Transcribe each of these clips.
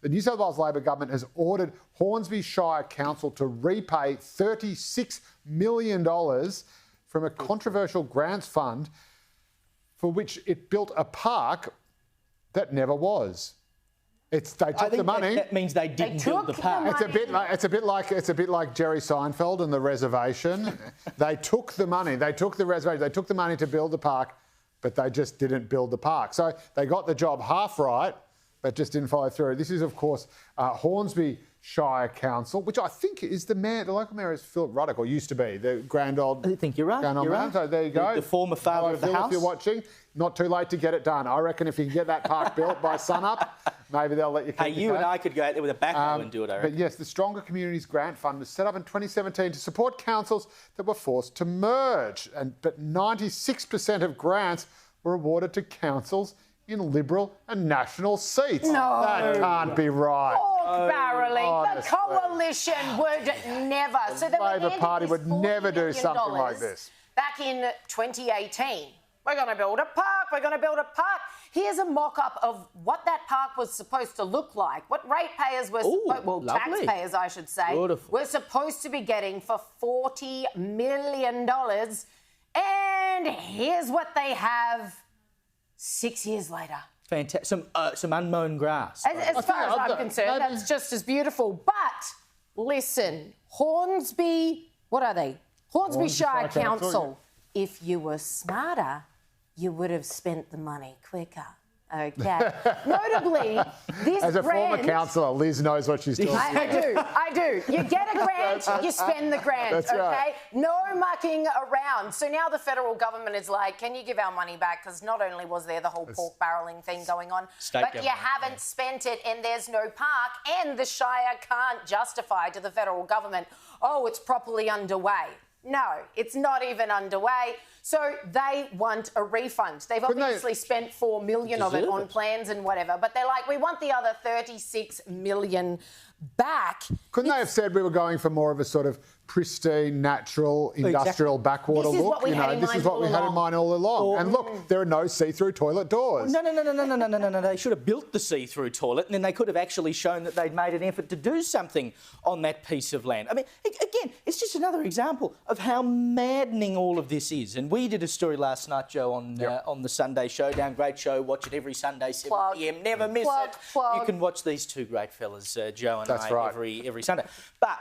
The New South Wales Labor government has ordered Hornsby Shire Council to repay $36 million from a controversial grants fund for which it built a park that never was. They took the money. That means they didn't build the park. It's a bit like Jerry Seinfeld and the reservation. They took the money. They took the reservation. They took the money to build the park, but they just didn't build the park. So they got the job half right, but just didn't follow through. This is, of course, Hornsby Shire Council, which I think is the local mayor is Philip Ruddock, or used to be, the grand old... I think you're right. You're right. So there you go. The former father of the house. If you're watching, not too late to get it done. I reckon if you can get that park built by sunup, maybe they'll let you keep you and I could go out there with a backhoe and do it, I reckon. But yes, the Stronger Communities Grant Fund was set up in 2017 to support councils that were forced to merge. But 96% of grants were awarded to councils in Liberal and National seats. No. That can't be right. Pork barrelling. The coalition would never. So the Labor Party would never do something like this. Back in 2018. We're going to build a park. We're going to build a park. Here's a mock-up of what that park was supposed to look like. What ratepayers were taxpayers, I should say, were supposed to be getting for $40 million. And here's what they have 6 years later. Fantastic. Some unmown grass. As far as I'm concerned, that's just as beautiful. But listen, Hornsby, what are they? Hornsby Shire Council. If you were smarter, you would have spent the money quicker. Okay. Notably, this As a grant... former councillor, Liz knows what she's talking about. I do. You get a grant, you spend the grant, That's okay? Right. No mucking around. So now the federal government is like, can you give our money back? Because not only was there the whole pork barrelling thing going on, but you haven't spent it and there's no park, and the Shire can't justify to the federal government, oh, it's properly underway. No, it's not even underway. So they want a refund. They've obviously spent $4 million of it on plans and whatever, but they're like, we want the other $36 million back. Couldn't they have said we were going for more of a sort of pristine, natural, industrial backwater look? This is what we had in mind all along. And look, there are no see-through toilet doors. No. They should have built the see-through toilet, and then they could have actually shown that they'd made an effort to do something on that piece of land. I mean, again, it's just another example of how maddening all of this is. And we did a story last night, Joe, on the Sunday Showdown. Great show. Watch it every Sunday, 7 p.m. Never miss it. You can watch these two great fellas, Joe and I, every Sunday. But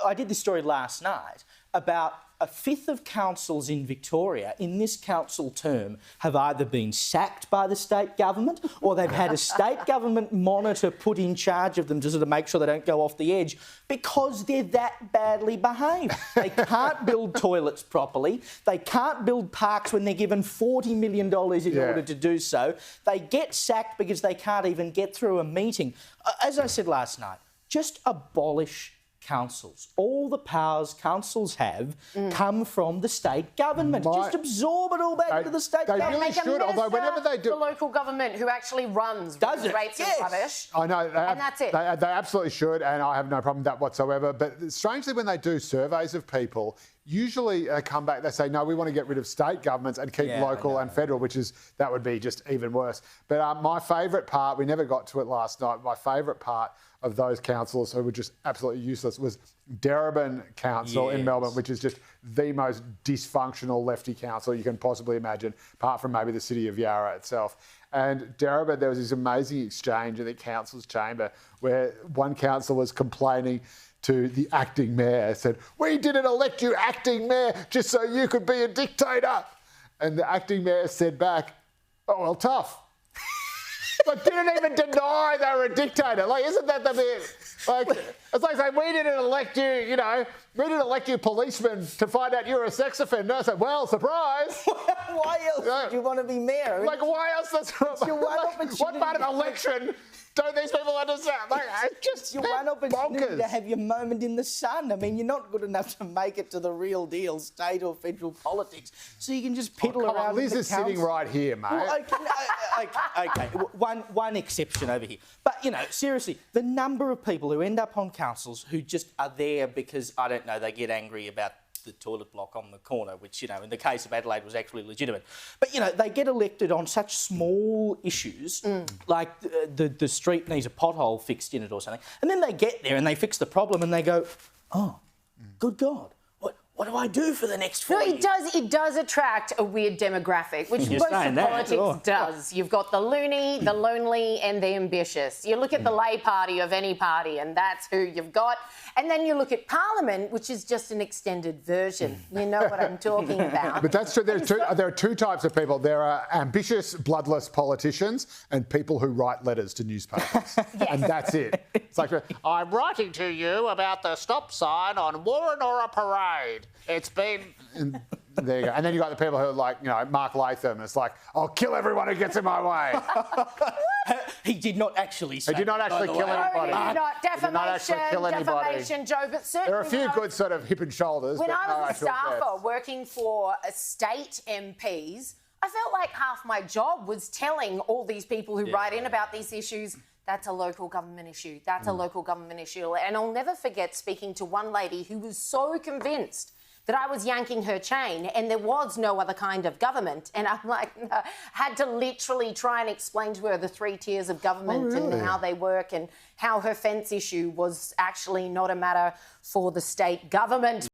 I did this story last night about a fifth of councils in Victoria in this council term have either been sacked by the state government or they've had a state government monitor put in charge of them to sort of make sure they don't go off the edge because they're that badly behaved. They can't build toilets properly. They can't build parks when they're given $40 million in order to do so. They get sacked because they can't even get through a meeting. As I said last night, just abolish councils. All the powers councils have come from the state government. Just absorb it all back into the state government. They really should, although whenever they do... the local government who actually runs rates of rubbish. I know. And that's it. They absolutely should, and I have no problem with that whatsoever. But strangely, when they do surveys of people, usually they come back, they say, no, we want to get rid of state governments and keep local and federal, that would be just even worse. But my favourite part, we never got to it last night, my favourite part of those councillors who were just absolutely useless was Darebin Council in Melbourne, which is just the most dysfunctional lefty council you can possibly imagine, apart from maybe the city of Yarra itself. And Darebin, there was this amazing exchange in the council's chamber where one council was complaining to the acting mayor, said, we didn't elect you acting mayor just so you could be a dictator. And the acting mayor said back, oh, well, tough. But didn't even deny they were a dictator. Like, isn't that the bit? Like, it's like saying, we didn't elect you, we didn't elect you policemen to find out you're a sex offender. I said, well, surprise. Why else do you want to be mayor? Like, why else? What part of election don't these people understand? Like, it's just your one opportunity to have your moment in the sun. I mean, you're not good enough to make it to the real deal, state or federal politics. So you can just piddle around. Liz is sitting right here, mate. Well, okay. One exception over here. But, seriously, the number of people who end up on councils who just are there because, I don't know, they get angry about the toilet block on the corner, which, you know, in the case of Adelaide was actually legitimate. But, you know, they get elected on such small issues, like the street needs a pothole fixed in it or something, and then they get there and they fix the problem and they go, oh, good God. What do I do for the next 4 years? It does attract a weird demographic, which most of politics does. You've got the loony, the lonely and the ambitious. You look at the lay party of any party and that's who you've got. And then you look at Parliament, which is just an extended version. You know what I'm talking about. But that's true. There are two types of people. There are ambitious, bloodless politicians and people who write letters to newspapers. And that's it. It's like, I'm writing to you about the stop sign on Warrenora Parade. It's been... There you go. And then you've got the people who are like, you know, Mark Latham. It's like, I'll kill everyone who gets in my way. He did not actually say He did not actually kill anybody. No, he did not. Defamation, Joe, but certainly... There are a few good sort of hip and shoulders. When I was a staffer working for state MPs, I felt like half my job was telling all these people who write in about these issues, that's a local government issue, that's a local government issue. And I'll never forget speaking to one lady who was so convinced that I was yanking her chain and there was no other kind of government. And I'm like, no, had to literally try and explain to her the 3 tiers of government and how they work and how her fence issue was actually not a matter for the state government.